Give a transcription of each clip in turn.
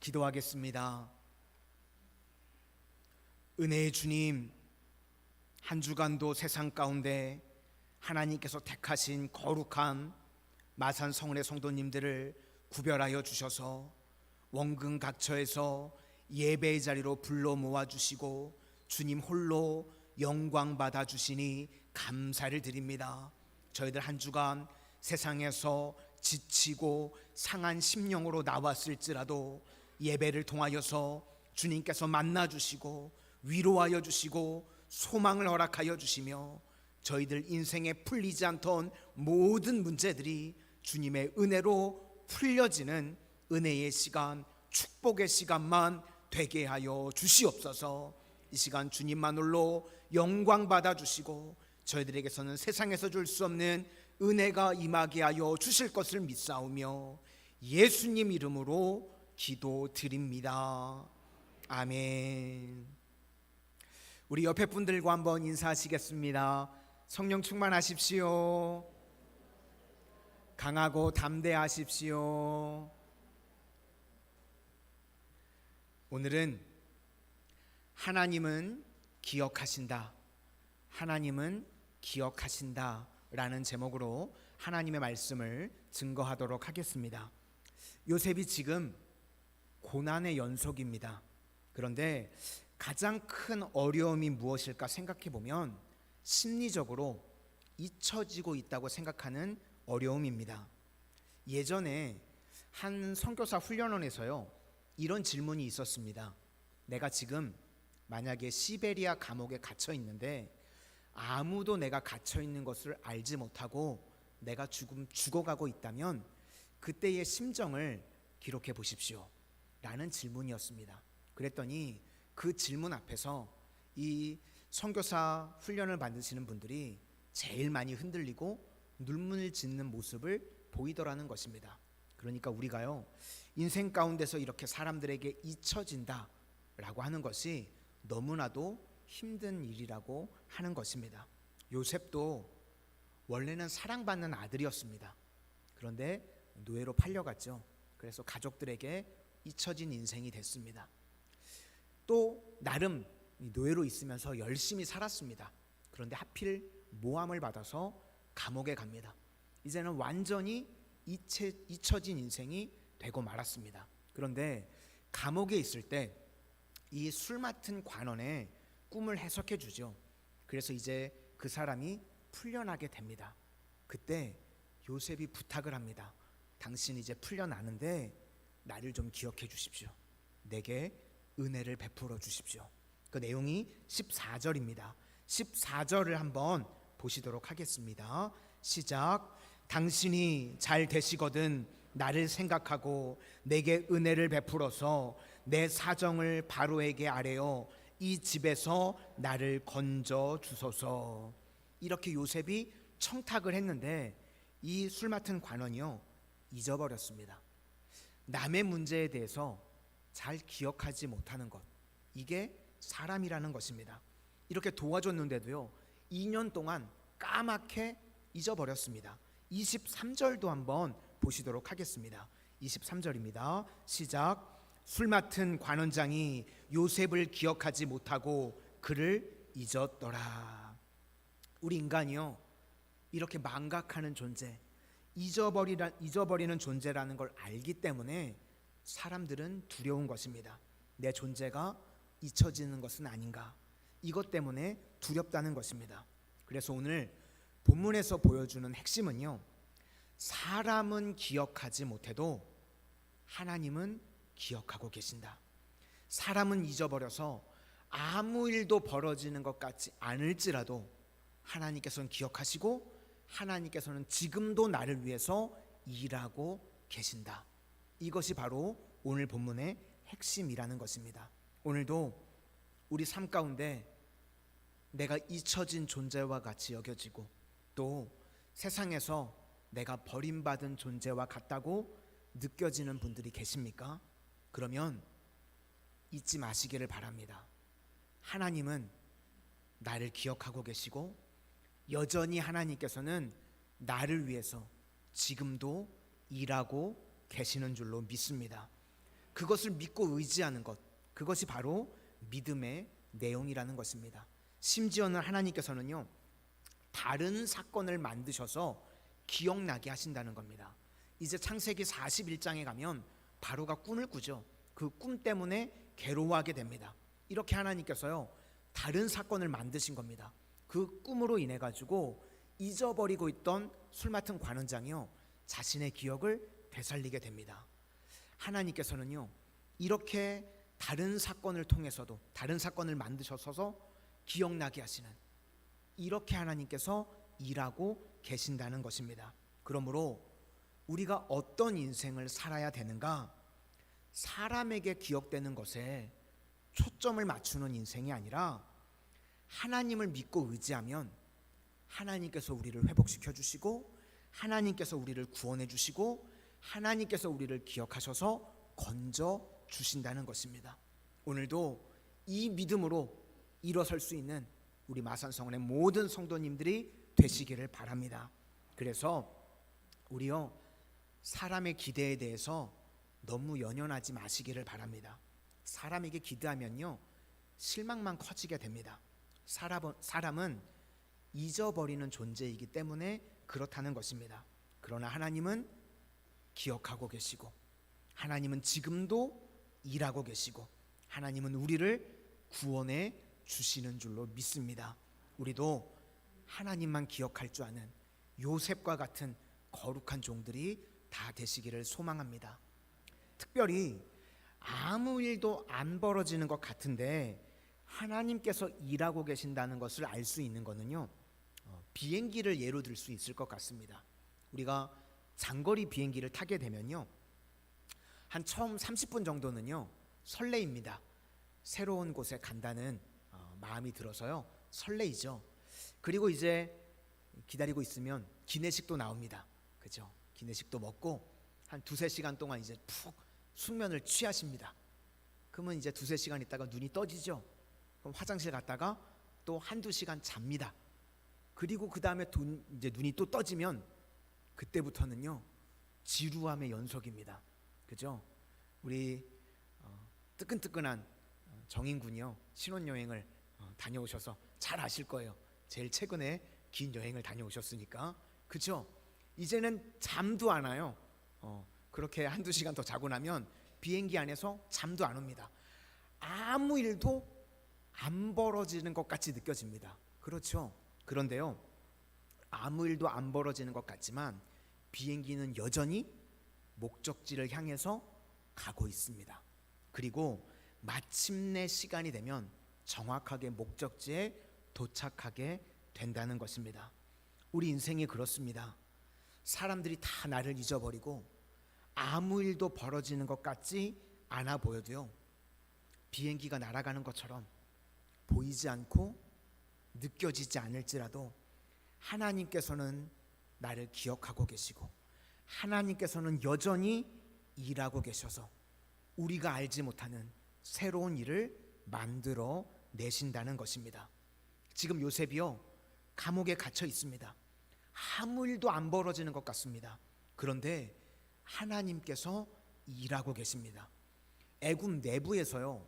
기도하겠습니다. 은혜의 주님, 한 주간도 세상 가운데 하나님께서 택하신 거룩한 마산 성원의 성도님들을 구별하여 주셔서 원근 각처에서 예배의 자리로 불러 모아주시고 주님 홀로 영광 받아 주시니 감사를 드립니다. 저희들 한 주간 세상에서 지치고 상한 심령으로 나왔을지라도 예배를 통하여서 주님께서 만나주시고 위로하여 주시고 소망을 허락하여 주시며 저희들 인생에 풀리지 않던 모든 문제들이 주님의 은혜로 풀려지는 은혜의 시간, 축복의 시간만 되게 하여 주시옵소서. 이 시간 주님만홀로 영광 받아 주시고 저희들에게서는 세상에서 줄 수 없는 은혜가 임하게 하여 주실 것을 믿사오며 예수님 이름으로 기도드립니다. 아멘. 우리 옆에 분들과 한번 인사하시겠습니다. 성령 충만하십시오. 강하고 담대하십시오. 오늘은 하나님은 기억하신다, 하나님은 기억하신다 라는 제목으로 하나님의 말씀을 증거하도록 하겠습니다. 요셉이 지금 고난의 연속입니다. 그런데 가장 큰 어려움이 무엇일까 생각해 보면 심리적으로 잊혀지고 있다고 생각하는 어려움입니다. 예전에 한 선교사 훈련원에서요, 이런 질문이 있었습니다. 내가 지금 만약에 시베리아 감옥에 갇혀 있는데 아무도 내가 갇혀 있는 것을 알지 못하고 내가 죽어가고 있다면 그때의 심정을 기록해 보십시오 라는 질문이었습니다. 그랬더니 그 질문 앞에서 이 선교사 훈련을 받으시는 분들이 제일 많이 흔들리고 눈물을 짓는 모습을 보이더라는 것입니다. 그러니까 우리가요, 인생 가운데서 이렇게 사람들에게 잊혀진다 라고 하는 것이 너무나도 힘든 일이라고 하는 것입니다. 요셉도 원래는 사랑받는 아들이었습니다. 그런데 노예로 팔려갔죠. 그래서 가족들에게 잊혀진 인생이 됐습니다. 또 나름 노예로 있으면서 열심히 살았습니다. 그런데 하필 모함을 받아서 감옥에 갑니다. 이제는 완전히 잊혀진 인생이 되고 말았습니다. 그런데 감옥에 있을 때 이 술 맡은 관원의 꿈을 해석해 주죠. 그래서 이제 그 사람이 풀려나게 됩니다. 그때 요셉이 부탁을 합니다. 당신 이제 풀려나는데 나를 좀 기억해 주십시오. 내게 은혜를 베풀어 주십시오. 그 내용이 14절입니다. 14절을 한번 보시도록 하겠습니다. 시작. 당신이 잘 되시거든 나를 생각하고 내게 은혜를 베풀어서 내 사정을 바로에게 아뢰어 이 집에서 나를 건져 주소서. 이렇게 요셉이 청탁을 했는데 이 술 맡은 관원이요, 잊어버렸습니다. 남의 문제에 대해서 잘 기억하지 못하는 것, 이게 사람이라는 것입니다. 이렇게 도와줬는데도요 2년 동안 까맣게 잊어버렸습니다. 23절도 한번 보시도록 하겠습니다. 23절입니다. 시작. 술 맡은 관원장이 요셉을 기억하지 못하고 그를 잊었더라. 우리 인간이요, 이렇게 망각하는 존재, 잊어버리는 존재라는 걸 알기 때문에 사람들은 두려운 것입니다. 내 존재가 잊혀지는 것은 아닌가, 이것 때문에 두렵다는 것입니다. 그래서 오늘 본문에서 보여주는 핵심은요, 사람은 기억하지 못해도 하나님은 기억하고 계신다. 사람은 잊어버려서 아무 일도 벌어지는 것 같지 않을지라도 하나님께서는 기억하시고 하나님께서는 지금도 나를 위해서 일하고 계신다. 이것이 바로 오늘 본문의 핵심이라는 것입니다. 오늘도 우리 삶 가운데 내가 잊혀진 존재와 같이 여겨지고 또 세상에서 내가 버림받은 존재와 같다고 느껴지는 분들이 계십니까? 그러면 잊지 마시기를 바랍니다. 하나님은 나를 기억하고 계시고 여전히 하나님께서는 나를 위해서 지금도 일하고 계시는 줄로 믿습니다. 그것을 믿고 의지하는 것, 그것이 바로 믿음의 내용이라는 것입니다. 심지어는 하나님께서는요, 다른 사건을 만드셔서 기억나게 하신다는 겁니다. 이제 창세기 41장에 가면 바로가 꿈을 꾸죠. 그 꿈 때문에 괴로워하게 됩니다. 이렇게 하나님께서요, 다른 사건을 만드신 겁니다. 그 꿈으로 인해 가지고 잊어버리고 있던 술 맡은 관원장이요, 자신의 기억을 되살리게 됩니다. 하나님께서는요, 이렇게 다른 사건을 통해서도 다른 사건을 만드셔서 기억나게 하시는, 이렇게 하나님께서 일하고 계신다는 것입니다. 그러므로 우리가 어떤 인생을 살아야 되는가? 사람에게 기억되는 것에 초점을 맞추는 인생이 아니라 하나님을 믿고 의지하면 하나님께서 우리를 회복시켜 주시고, 하나님께서 우리를 구원해 주시고, 하나님께서 우리를 기억하셔서 건져 주신다는 것입니다. 오늘도 이 믿음으로 일어설 수 있는 우리 마산성원의 모든 성도님들이 되시기를 바랍니다. 그래서 우리요, 사람의 기대에 대해서 너무 연연하지 마시기를 바랍니다. 사람에게 기대하면요, 실망만 커지게 됩니다. 사람은 잊어버리는 존재이기 때문에 그렇다는 것입니다. 그러나 하나님은 기억하고 계시고, 하나님은 지금도 일하고 계시고, 하나님은 우리를 구원해 주시는 줄로 믿습니다. 우리도 하나님만 기억할 줄 아는 요셉과 같은 거룩한 종들이 다 되시기를 소망합니다. 특별히 아무 일도 안 벌어지는 것 같은데 하나님께서 일하고 계신다는 것을 알 수 있는 것은요, 비행기를 예로 들 수 있을 것 같습니다. 우리가 장거리 비행기를 타게 되면요, 한 처음 30분 정도는요 설레입니다. 새로운 곳에 간다는 마음이 들어서요 설레이죠. 그리고 이제 기다리고 있으면 기내식도 나옵니다. 그죠? 기내식도 먹고 한 두세 시간 동안 이제 푹 숙면을 취하십니다. 그러면 이제 두세 시간 있다가 눈이 떠지죠. 그럼 화장실 갔다가 또 한두 시간 잡니다. 그리고 그 다음에 이제 눈이 또 떠지면 그때부터는요 지루함의 연속입니다. 그죠? 우리 뜨끈뜨끈한 정인군이요, 신혼여행을 다녀오셔서 잘 아실 거예요. 제일 최근에 긴 여행을 다녀오셨으니까. 그죠? 이제는 잠도 안 와요. 그렇게 한두 시간 더 자고 나면 비행기 안에서 잠도 안 옵니다. 아무 일도 안 벌어지는 것 같이 느껴집니다. 그렇죠? 그런데요, 아무 일도 안 벌어지는 것 같지만 비행기는 여전히 목적지를 향해서 가고 있습니다. 그리고 마침내 시간이 되면 정확하게 목적지에 도착하게 된다는 것입니다. 우리 인생이 그렇습니다. 사람들이 다 나를 잊어버리고 아무 일도 벌어지는 것 같지 않아 보여도요, 비행기가 날아가는 것처럼 보이지 않고 느껴지지 않을지라도 하나님께서는 나를 기억하고 계시고, 하나님께서는 여전히 일하고 계셔서 우리가 알지 못하는 새로운 일을 만들어 내신다는 것입니다. 지금 요셉이요, 감옥에 갇혀 있습니다. 아무 일도 안 벌어지는 것 같습니다. 그런데 하나님께서 일하고 계십니다. 애굽 내부에서요,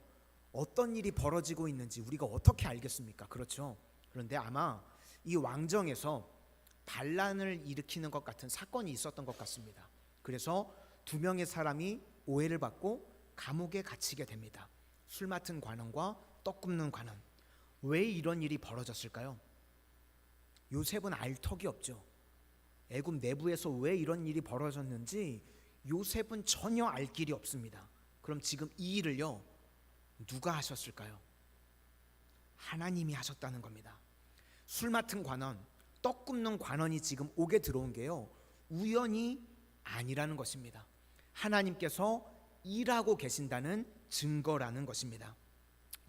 어떤 일이 벌어지고 있는지 우리가 어떻게 알겠습니까? 그렇죠? 그런데 아마 이 왕정에서 반란을 일으키는 것 같은 사건이 있었던 것 같습니다. 그래서 두 명의 사람이 오해를 받고 감옥에 갇히게 됩니다. 술 맡은 관원과 떡 굽는 관원. 왜 이런 일이 벌어졌을까요? 요셉은 알 턱이 없죠. 애굽 내부에서 왜 이런 일이 벌어졌는지 요셉은 전혀 알 길이 없습니다. 그럼 지금 이 일을요, 누가 하셨을까요? 하나님이 하셨다는 겁니다. 술 맡은 관원, 떡 굽는 관원이 지금 옥에 들어온 게요, 우연이 아니라는 것입니다. 하나님께서 일하고 계신다는 증거라는 것입니다.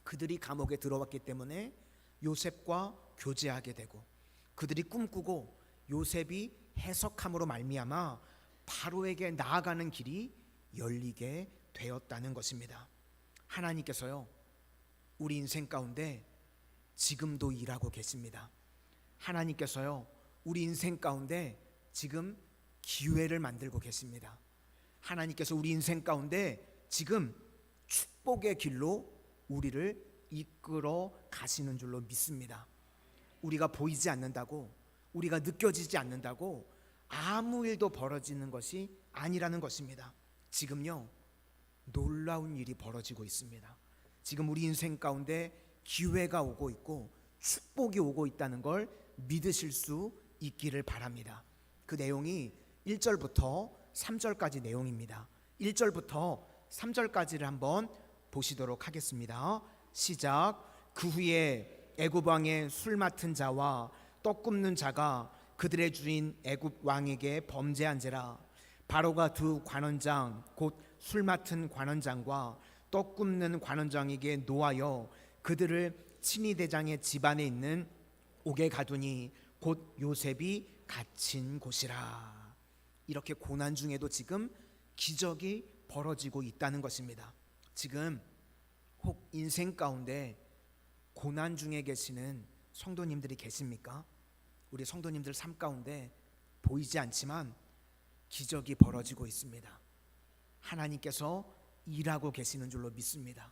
그들이 감옥에 들어왔기 때문에 요셉과 교제하게 되고, 그들이 꿈꾸고 요셉이 해석함으로 말미암아 바로에게 나아가는 길이 열리게 되었다는 것입니다. 하나님께서요, 우리 인생 가운데 지금도 일하고 계십니다. 하나님께서요, 우리 인생 가운데 지금 기회를 만들고 계십니다. 하나님께서 우리 인생 가운데 지금 축복의 길로 우리를 이끌어 가시는 줄로 믿습니다. 우리가 보이지 않는다고, 우리가 느껴지지 않는다고 아무 일도 벌어지는 것이 아니라는 것입니다. 지금요, 놀라운 일이 벌어지고 있습니다. 지금 우리 인생 가운데 기회가 오고 있고 축복이 오고 있다는 걸 믿으실 수 있기를 바랍니다. 그 내용이 1절부터 3절까지 내용입니다. 1절부터 3절까지를 한번 보시도록 하겠습니다. 시작. 그 후에 애굽 왕의 술 맡은 자와 떡 굽는 자가 그들의 주인 애굽 왕에게 범죄한지라. 바로가 두 관원장 곧 술 맡은 관원장과 떡 굽는 관원장에게 노하여 그들을 친위 대장의 집안에 있는 옥에 가두니 곧 요셉이 갇힌 곳이라. 이렇게 고난 중에도 지금 기적이 벌어지고 있다는 것입니다. 지금 혹 인생 가운데 고난 중에 계시는 성도님들이 계십니까? 우리 성도님들 삶 가운데 보이지 않지만 기적이 벌어지고 있습니다. 하나님께서 일하고 계시는 줄로 믿습니다.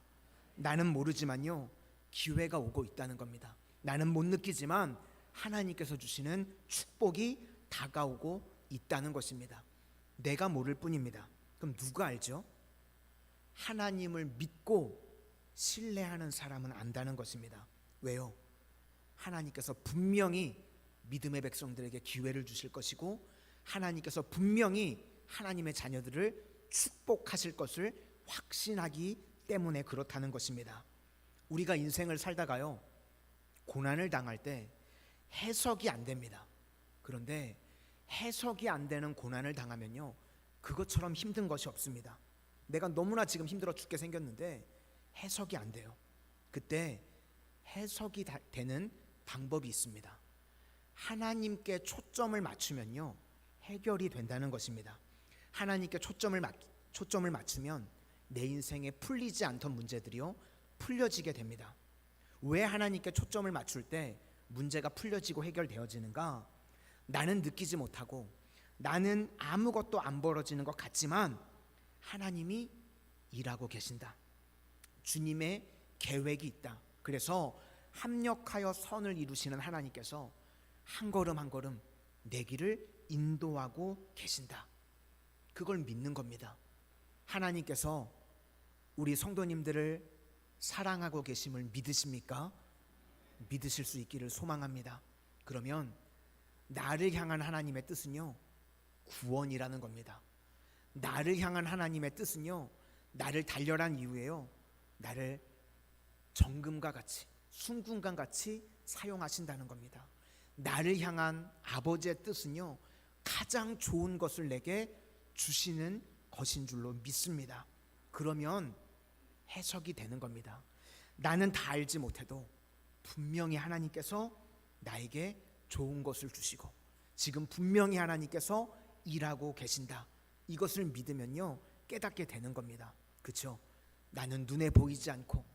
나는 모르지만요, 기회가 오고 있다는 겁니다. 나는 못 느끼지만 하나님께서 주시는 축복이 다가오고 있다는 것입니다. 내가 모를 뿐입니다. 그럼 누가 알죠? 하나님을 믿고 신뢰하는 사람은 안다는 것입니다. 왜요? 하나님께서 분명히 믿음의 백성들에게 기회를 주실 것이고 하나님께서 분명히 하나님의 자녀들을 축복하실 것을 확신하기 때문에 그렇다는 것입니다. 우리가 인생을 살다가요, 고난을 당할 때 해석이 안 됩니다. 그런데 해석이 안 되는 고난을 당하면요, 그것처럼 힘든 것이 없습니다. 내가 너무나 지금 힘들어 죽게 생겼는데 해석이 안 돼요. 그때 해석이 되는 방법이 있습니다. 하나님께 초점을 맞추면요, 해결이 된다는 것입니다. 하나님께 초점을 맞추면 내 인생에 풀리지 않던 문제들이요, 풀려지게 됩니다. 왜 하나님께 초점을 맞출 때 문제가 풀려지고 해결되어지는가? 나는 느끼지 못하고 나는 아무것도 안 벌어지는 것 같지만 하나님이 일하고 계신다. 주님의 계획이 있다. 그래서 합력하여 선을 이루시는 하나님께서 한 걸음 한 걸음 내 길을 인도하고 계신다. 그걸 믿는 겁니다. 하나님께서 우리 성도님들을 사랑하고 계심을 믿으십니까? 믿으실 수 있기를 소망합니다. 그러면 나를 향한 하나님의 뜻은요, 구원이라는 겁니다. 나를 향한 하나님의 뜻은요, 나를 단련한 이후에요, 나를 정금과 같이 순금과 같이 사용하신다는 겁니다. 나를 향한 아버지의 뜻은요, 가장 좋은 것을 내게 주시는 것인 줄로 믿습니다. 그러면 해석이 되는 겁니다. 나는 다 알지 못해도 분명히 하나님께서 나에게 좋은 것을 주시고 지금 분명히 하나님께서 일하고 계신다. 이것을 믿으면요, 깨닫게 되는 겁니다. 그렇죠? 나는 눈에 보이지 않고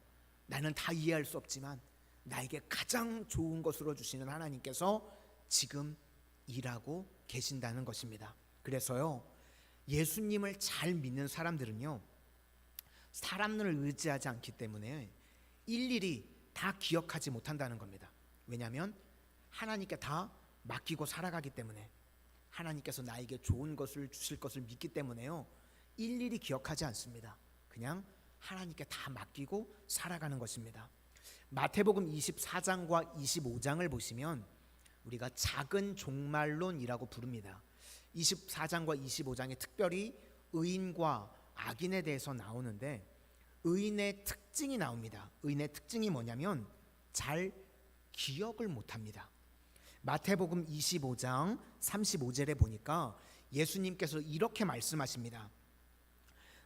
나는 다 이해할 수 없지만 나에게 가장 좋은 것으로 주시는 하나님께서 지금 일하고 계신다는 것입니다. 그래서요, 예수님을 잘 믿는 사람들은요, 사람을 의지하지 않기 때문에 일일이 다 기억하지 못한다는 겁니다. 왜냐하면 하나님께 다 맡기고 살아가기 때문에, 하나님께서 나에게 좋은 것을 주실 것을 믿기 때문에요, 일일이 기억하지 않습니다. 그냥 하나님께 다 맡기고 살아가는 것입니다. 마태복음 24장과 25장을 보시면 우리가 작은 종말론이라고 부릅니다. 24장과 25장에 특별히 의인과 악인에 대해서 나오는데 의인의 특징이 나옵니다. 의인의 특징이 뭐냐면 잘 기억을 못합니다. 마태복음 25장 35절에 보니까 예수님께서 이렇게 말씀하십니다.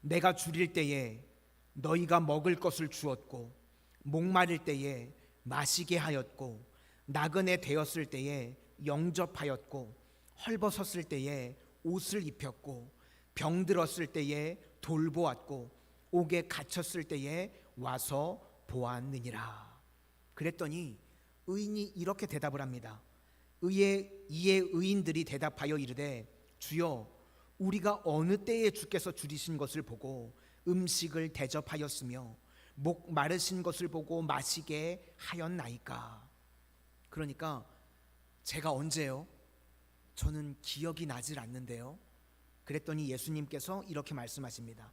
내가 줄일 때에 너희가 먹을 것을 주었고 목마를 때에 마시게 하였고 나그네 되었을 때에 영접하였고 헐벗었을 때에 옷을 입혔고 병들었을 때에 돌보았고 옥에 갇혔을 때에 와서 보았느니라. 그랬더니 의인이 이렇게 대답을 합니다. 이에 의인들이 대답하여 이르되 주여 우리가 어느 때에 주께서 줄이신 것을 보고 음식을 대접하였으며 목 마르신 것을 보고 마시게 하였나이까. 그러니까 제가 언제요? 저는 기억이 나질 않는데요. 그랬더니 예수님께서 이렇게 말씀하십니다.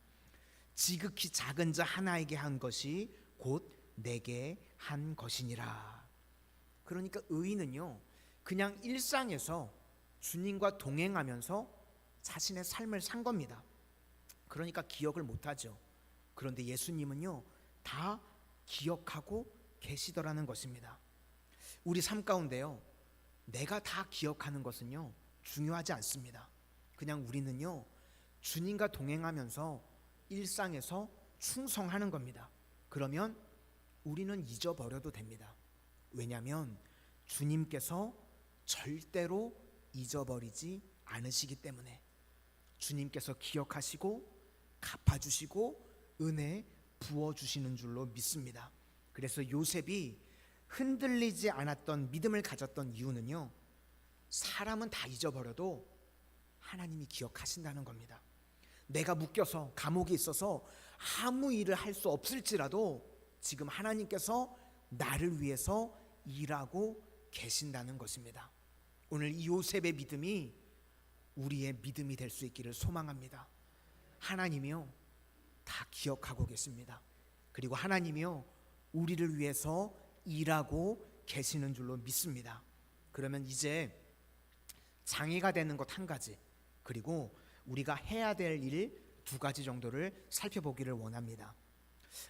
지극히 작은 자 하나에게 한 것이 곧 내게 한 것이니라. 그러니까 의인은요, 그냥 일상에서 주님과 동행하면서 자신의 삶을 산 겁니다. 그러니까 기억을 못하죠. 그런데 예수님은요, 다 기억하고 계시더라는 것입니다. 우리 삶 가운데요, 내가 다 기억하는 것은요 중요하지 않습니다. 그냥 우리는요 주님과 동행하면서 일상에서 충성하는 겁니다. 그러면 우리는 잊어버려도 됩니다. 왜냐하면 주님께서 절대로 잊어버리지 않으시기 때문에, 주님께서 기억하시고 갚아주시고 은혜 부어주시는 줄로 믿습니다. 그래서 요셉이 흔들리지 않았던 믿음을 가졌던 이유는요, 사람은 다 잊어버려도 하나님이 기억하신다는 겁니다. 내가 묶여서 감옥에 있어서 아무 일을 할 수 없을지라도 지금 하나님께서 나를 위해서 일하고 계신다는 것입니다. 오늘 이 요셉의 믿음이 우리의 믿음이 될 수 있기를 소망합니다. 하나님이요 다 기억하고 계십니다. 그리고 하나님이요 우리를 위해서 일하고 계시는 줄로 믿습니다. 그러면 이제 장애가 되는 것 한 가지, 그리고 우리가 해야 될 일 두 가지 정도를 살펴보기를 원합니다.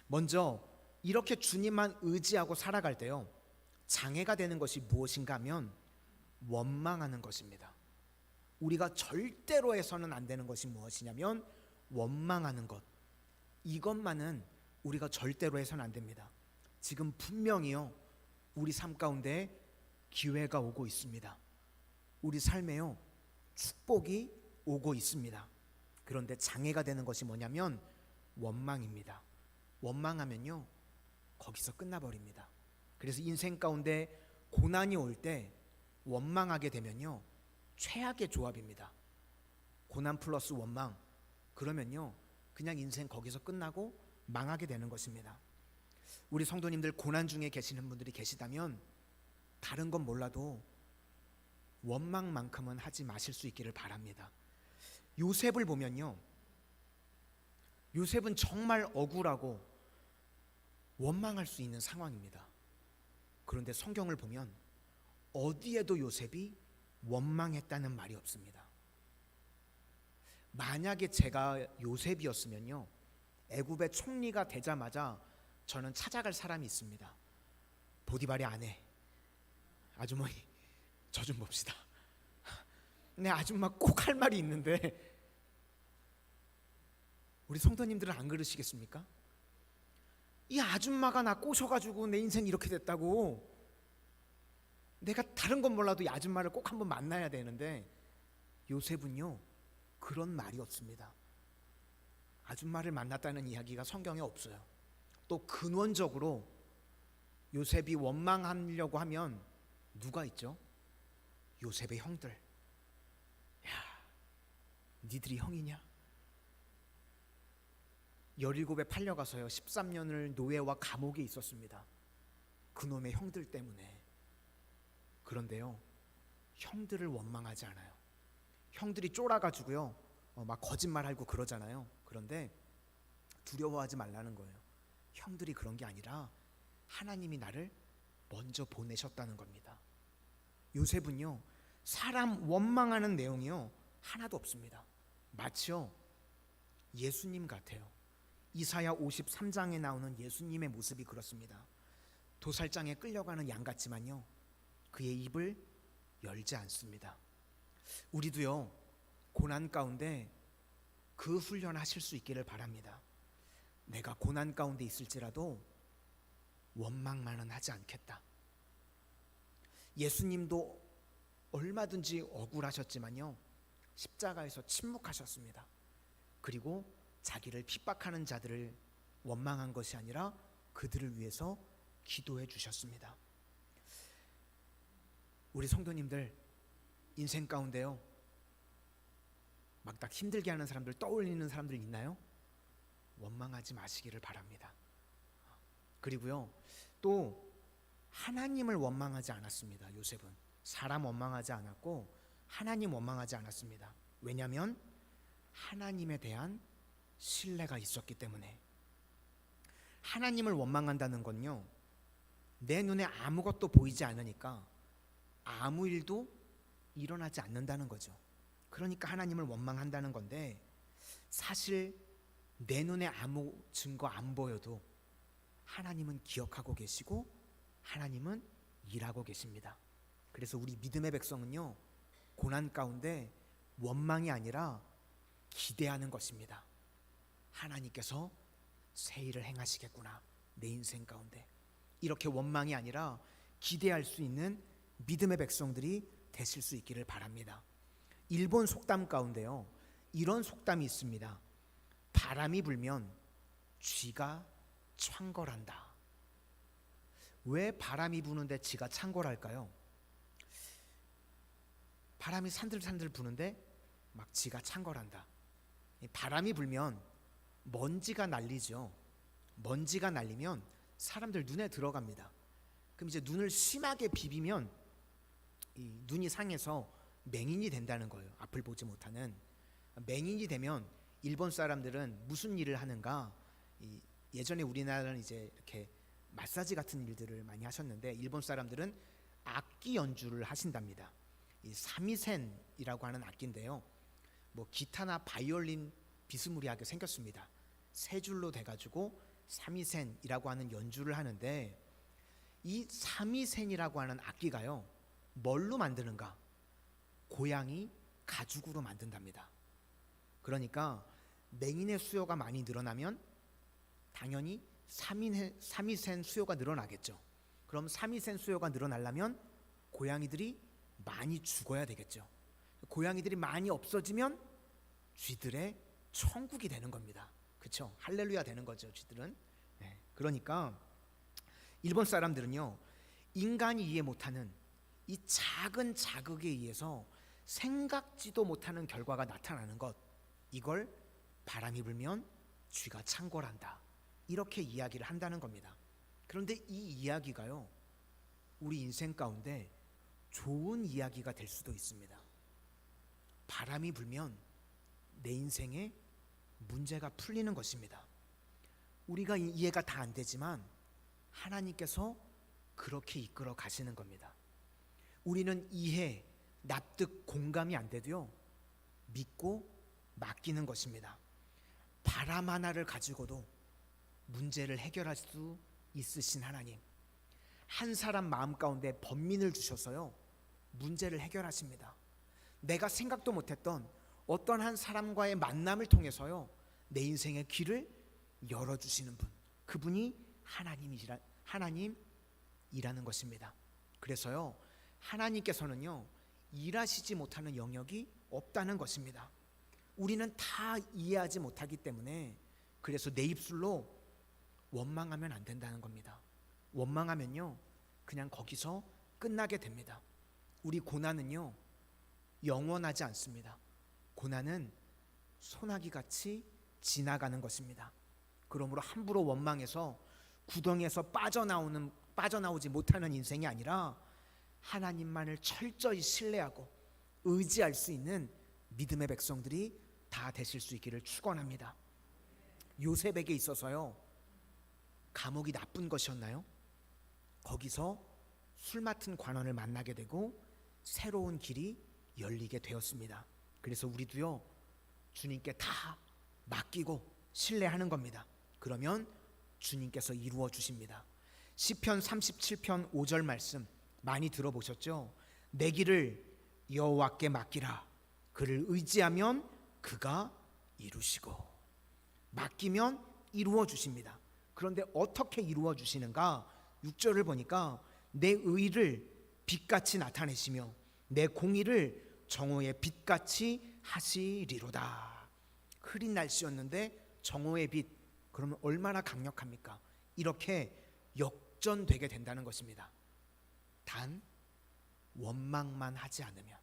먼저 이렇게 주님만 의지하고 살아갈 때요, 장애가 되는 것이 무엇인가 하면 원망하는 것입니다. 우리가 절대로 해서는 안 되는 것이 무엇이냐면 원망하는 것. 이것만은 우리가 절대로 해서는 안 됩니다. 지금 분명히요 우리 삶 가운데 기회가 오고 있습니다. 우리 삶에요 축복이 오고 있습니다. 그런데 장애가 되는 것이 뭐냐면 원망입니다. 원망하면요 거기서 끝나버립니다. 그래서 인생 가운데 고난이 올 때 원망하게 되면요 최악의 조합입니다. 고난 플러스 원망, 그러면요 그냥 인생 거기서 끝나고 망하게 되는 것입니다. 우리 성도님들 고난 중에 계시는 분들이 계시다면 다른 건 몰라도 원망만큼은 하지 마실 수 있기를 바랍니다. 요셉을 보면요, 요셉은 정말 억울하고 원망할 수 있는 상황입니다. 그런데 성경을 보면 어디에도 요셉이 원망했다는 말이 없습니다. 만약에 제가 요셉이었으면요 애굽의 총리가 되자마자 저는 찾아갈 사람이 있습니다. 보디발의 아내, 아주머니, 저 좀 봅시다. 네, 아줌마 꼭 할 말이 있는데 우리 성도님들은 안 그러시겠습니까? 이 아줌마가 나 꼬셔가지고 내 인생 이렇게 됐다고, 내가 다른 건 몰라도 이 아줌마를 꼭 한번 만나야 되는데, 요셉은요 그런 말이 없습니다. 아줌마를 만났다는 이야기가 성경에 없어요. 또 근원적으로 요셉이 원망하려고 하면 누가 있죠? 요셉의 형들. 야, 니들이 형이냐? 17에 팔려가서요 13년을 노예와 감옥에 있었습니다. 그놈의 형들 때문에. 그런데요 형들을 원망하지 않아요. 형들이 쫄아가지고요 막 거짓말하고 그러잖아요. 그런데 두려워하지 말라는 거예요. 형들이 그런 게 아니라 하나님이 나를 먼저 보내셨다는 겁니다. 요셉은요 사람 원망하는 내용이요 하나도 없습니다. 마치요 예수님 같아요. 이사야 53장에 나오는 예수님의 모습이 그렇습니다. 도살장에 끌려가는 양 같지만요 그의 입을 열지 않습니다. 우리도요 고난 가운데 그 훈련 하실 수 있기를 바랍니다. 내가 고난 가운데 있을지라도 원망만은 하지 않겠다. 예수님도 얼마든지 억울하셨지만요 십자가에서 침묵하셨습니다. 그리고 자기를 핍박하는 자들을 원망한 것이 아니라 그들을 위해서 기도해 주셨습니다. 우리 성도님들 인생 가운데요 막 딱 힘들게 하는 사람들, 떠올리는 사람들 있나요? 원망하지 마시기를 바랍니다. 그리고요, 또 하나님을 원망하지 않았습니다. 요셉은 사람 원망하지 않았고 하나님 원망하지 않았습니다. 왜냐하면 하나님에 대한 신뢰가 있었기 때문에. 하나님을 원망한다는 건요, 내 눈에 아무것도 보이지 않으니까 아무 일도 일어나지 않는다는 거죠. 그러니까 하나님을 원망한다는 건데, 사실 내 눈에 아무 증거 안 보여도 하나님은 기억하고 계시고 하나님은 일하고 계십니다. 그래서 우리 믿음의 백성은요, 고난 가운데 원망이 아니라 기대하는 것입니다. 하나님께서 새 일을 행하시겠구나, 내 인생 가운데. 이렇게 원망이 아니라 기대할 수 있는 믿음의 백성들이 되실 수 있기를 바랍니다. 일본 속담 가운데요, 이런 속담이 있습니다. 바람이 불면 쥐가 창궐한다. 왜 바람이 부는데 쥐가 창궐할까요? 바람이 산들산들 부는데 막 쥐가 창궐한다. 바람이 불면 먼지가 날리죠. 먼지가 날리면 사람들 눈에 들어갑니다. 그럼 이제 눈을 심하게 비비면 이 눈이 상해서 맹인이 된다는 거예요. 앞을 보지 못하는. 맹인이 되면 일본 사람들은 무슨 일을 하는가? 예전에 우리나라는 이제 이렇게 마사지 같은 일들을 많이 하셨는데, 일본 사람들은 악기 연주를 하신답니다. 이 사미센이라고 하는 악기인데요, 뭐 기타나 바이올린 비스무리하게 생겼습니다. 세 줄로 돼가지고 사미센이라고 하는 연주를 하는데, 이 사미센이라고 하는 악기가요, 뭘로 만드는가? 고양이 가죽으로 만든답니다. 그러니까 맹인의 수요가 많이 늘어나면 당연히 사미센 수요가 늘어나겠죠. 그럼 사미센 수요가 늘어나려면 고양이들이 많이 죽어야 되겠죠. 고양이들이 많이 없어지면 쥐들의 천국이 되는 겁니다. 그렇죠? 할렐루야 되는 거죠, 쥐들은. 네. 그러니까 일본 사람들은요, 인간이 이해 못하는 이 작은 자극에 의해서 생각지도 못하는 결과가 나타나는 것, 이걸 바람이 불면 쥐가 창궐한다, 이렇게 이야기를 한다는 겁니다. 그런데 이 이야기가요, 우리 인생 가운데 좋은 이야기가 될 수도 있습니다. 바람이 불면 내 인생에 문제가 풀리는 것입니다. 우리가 이해가 다 안 되지만 하나님께서 그렇게 이끌어 가시는 겁니다. 우리는 이해, 납득, 공감이 안 돼도요, 믿고 맡기는 것입니다. 바람 하나를 가지고도 문제를 해결할 수 있으신 하나님, 한 사람 마음 가운데 번민을 주셔서요, 문제를 해결하십니다. 내가 생각도 못했던 어떤 한 사람과의 만남을 통해서요, 내 인생의 길을 열어주시는 분, 그분이 하나님이라는 것입니다. 그래서요, 하나님께서는요, 일하시지 못하는 영역이 없다는 것입니다. 우리는 다 이해하지 못하기 때문에, 그래서 내 입술로 원망하면 안 된다는 겁니다. 원망하면요, 그냥 거기서 끝나게 됩니다. 우리 고난은요, 영원하지 않습니다. 고난은 소나기 같이 지나가는 것입니다. 그러므로 함부로 원망해서 구덩이에서 빠져나오지 못하는 인생이 아니라 하나님만을 철저히 신뢰하고 의지할 수 있는 믿음의 백성들이 다 되실 수 있기를 축원합니다. 요셉에게 있어서요, 감옥이 나쁜 것이었나요? 거기서 술 맡은 관원을 만나게 되고 새로운 길이 열리게 되었습니다. 그래서 우리도요, 주님께 다 맡기고 신뢰하는 겁니다. 그러면 주님께서 이루어 주십니다. 시편 37편 5절 말씀 많이 들어보셨죠? 내 길을 여호와께 맡기라. 그를 의지하면 그가 이루시고. 맡기면 이루어 주십니다. 그런데 어떻게 이루어 주시는가? 6절을 보니까 내 의를 빛같이 나타내시며 내 공의를 정오의 빛같이 하시리로다. 흐린 날씨였는데 정오의 빛, 그러면 얼마나 강력합니까? 이렇게 역전되게 된다는 것입니다. 단 원망만 하지 않으면.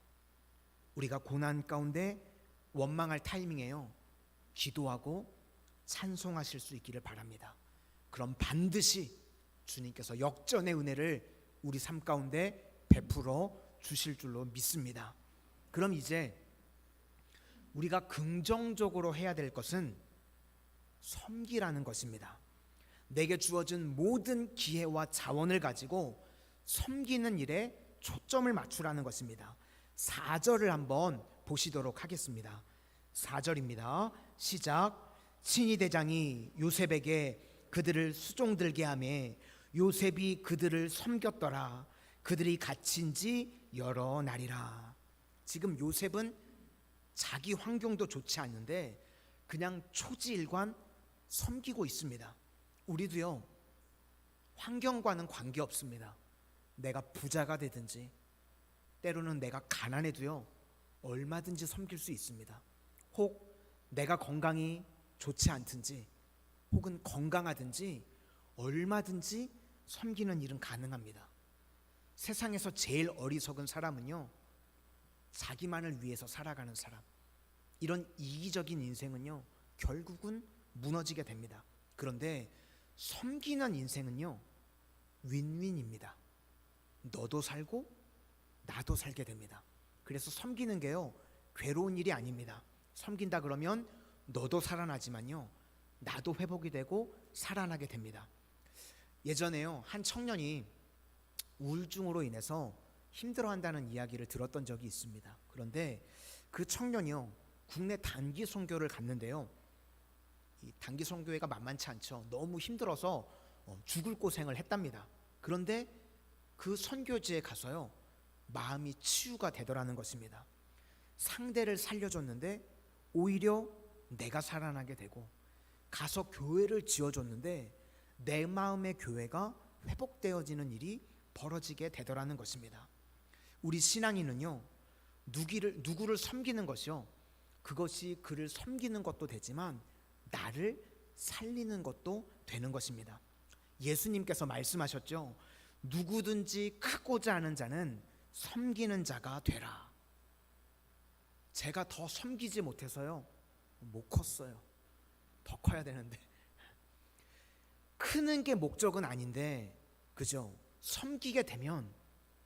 우리가 고난 가운데 원망할 타이밍에요, 기도하고 찬송하실 수 있기를 바랍니다. 그럼 반드시 주님께서 역전의 은혜를 우리 삶 가운데 베풀어 주실 줄로 믿습니다. 그럼 이제 우리가 긍정적으로 해야 될 것은 섬기라는 것입니다. 내게 주어진 모든 기회와 자원을 가지고 섬기는 일에 초점을 맞추라는 것입니다. 4절을 한번 보시도록 하겠습니다. 4절입니다. 시작. 친위 대장이 요셉에게 그들을 수종들게 하매 요셉이 그들을 섬겼더라. 그들이 갇힌 지 여러 날이라. 지금 요셉은 자기 환경도 좋지 않는데 그냥 초지일관 섬기고 있습니다. 우리도요, 환경과는 관계없습니다. 내가 부자가 되든지 때로는 내가 가난해도요 얼마든지 섬길 수 있습니다. 혹 내가 건강이 좋지 않든지 혹은 건강하든지 얼마든지 섬기는 일은 가능합니다. 세상에서 제일 어리석은 사람은요, 자기만을 위해서 살아가는 사람. 이런 이기적인 인생은요 결국은 무너지게 됩니다. 그런데 섬기는 인생은요 윈윈입니다. 너도 살고 나도 살게 됩니다. 그래서 섬기는 게요 괴로운 일이 아닙니다. 섬긴다 그러면 너도 살아나지만요 나도 회복이 되고 살아나게 됩니다. 예전에요 한 청년이 우울증으로 인해서 힘들어한다는 이야기를 들었던 적이 있습니다. 그런데 그 청년이요 국내 단기 선교를 갔는데요, 이 단기 선교회가 만만치 않죠. 너무 힘들어서 죽을 고생을 했답니다. 그런데 그 선교지에 가서요 마음이 치유가 되더라는 것입니다. 상대를 살려줬는데 오히려 내가 살아나게 되고, 가서 교회를 지어줬는데 내 마음의 교회가 회복되어지는 일이 벌어지게 되더라는 것입니다. 우리 신앙인은요 누구를 섬기는 것이요, 그것이 그를 섬기는 것도 되지만 나를 살리는 것도 되는 것입니다. 예수님께서 말씀하셨죠. 누구든지 크고자 하는 자는 섬기는 자가 되라. 제가 더 섬기지 못해서요 못 컸어요. 더 커야 되는데 크는 게 목적은 아닌데, 그죠? 섬기게 되면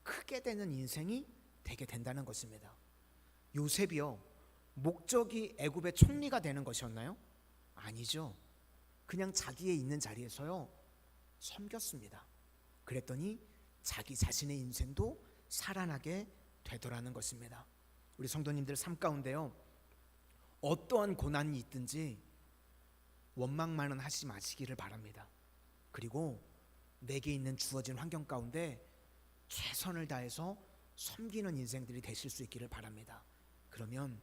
크게 되는 인생이 되게 된다는 것입니다. 요셉이요 목적이 애굽의 총리가 되는 것이었나요? 아니죠. 그냥 자기의 있는 자리에서요 섬겼습니다. 그랬더니 자기 자신의 인생도 살아나게 되더라는 것입니다. 우리 성도님들 삶 가운데요 어떠한 고난이 있든지 원망만은 하지 마시기를 바랍니다. 그리고 내게 있는 주어진 환경 가운데 최선을 다해서 섬기는 인생들이 되실 수 있기를 바랍니다. 그러면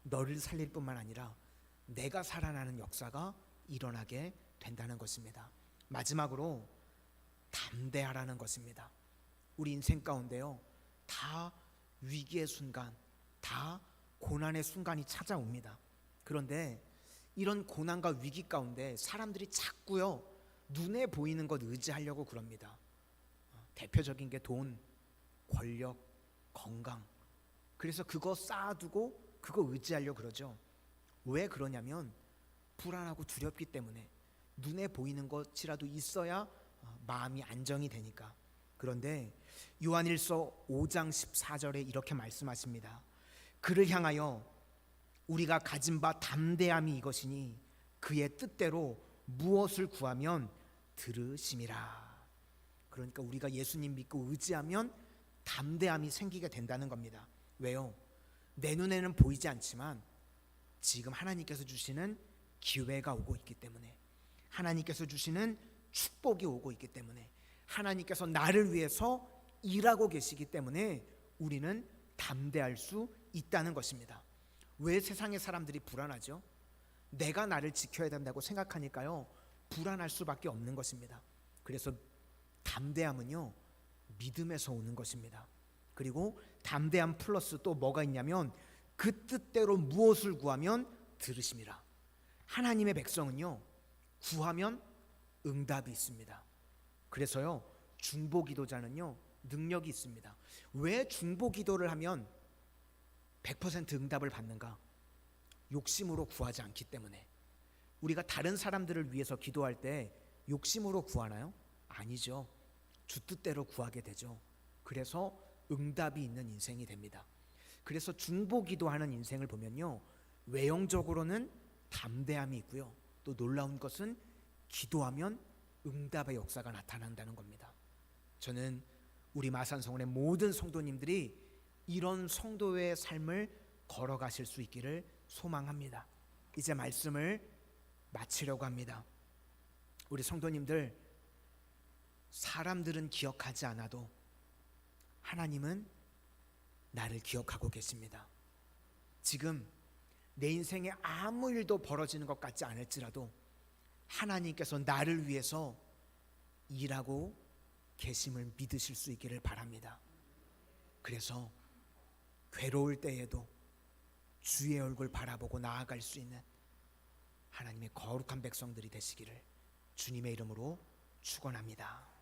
너를 살릴 뿐만 아니라 내가 살아나는 역사가 일어나게 된다는 것입니다. 마지막으로 담대하라는 것입니다. 우리 인생 가운데요 다 위기의 순간, 다 고난의 순간이 찾아옵니다. 그런데 이런 고난과 위기 가운데 사람들이 자꾸요 눈에 보이는 것 의지하려고 그럽니다. 대표적인 게 돈, 권력, 건강. 그래서 그거 쌓아두고 그거 의지하려고 그러죠. 왜 그러냐면 불안하고 두렵기 때문에. 눈에 보이는 것이라도 있어야 마음이 안정이 되니까. 그런데 요한일서 5장 14절에 이렇게 말씀하십니다. 그를 향하여 우리가 가진 바 담대함이 이것이니 그의 뜻대로 무엇을 구하면 들으심이라. 그러니까 우리가 예수님 믿고 의지하면 담대함이 생기게 된다는 겁니다. 왜요? 내 눈에는 보이지 않지만 지금 하나님께서 주시는 기회가 오고 있기 때문에, 하나님께서 주시는 축복이 오고 있기 때문에, 하나님께서 나를 위해서 일하고 계시기 때문에 우리는 담대할 수 있다는 것입니다. 왜 세상의 사람들이 불안하죠? 내가 나를 지켜야 된다고 생각하니까요 불안할 수밖에 없는 것입니다. 그래서 담대함은요 믿음에서 오는 것입니다. 그리고 담대함 플러스 또 뭐가 있냐면 그 뜻대로 무엇을 구하면 들으심이라. 하나님의 백성은요 구하면 응답이 있습니다. 그래서요 중보기도자는요 능력이 있습니다. 왜 중보기도를 하면 100% 응답을 받는가? 욕심으로 구하지 않기 때문에. 우리가 다른 사람들을 위해서 기도할 때 욕심으로 구하나요? 아니죠. 주 뜻대로 구하게 되죠. 그래서 응답이 있는 인생이 됩니다. 그래서 중보 기도하는 인생을 보면요, 외형적으로는 담대함이 있고요, 또 놀라운 것은 기도하면 응답의 역사가 나타난다는 겁니다. 저는 우리 마산성원의 모든 성도님들이 이런 성도의 삶을 걸어가실 수 있기를 소망합니다. 이제 말씀을 마치려고 합니다. 우리 성도님들, 사람들은 기억하지 않아도 하나님은 나를 기억하고 계십니다. 지금 내 인생에 아무 일도 벌어지는 것 같지 않을지라도 하나님께서 나를 위해서 일하고 계심을 믿으실 수 있기를 바랍니다. 그래서 괴로울 때에도 주의 얼굴 바라보고 나아갈 수 있는 하나님의 거룩한 백성들이 되시기를 주님의 이름으로 축원합니다.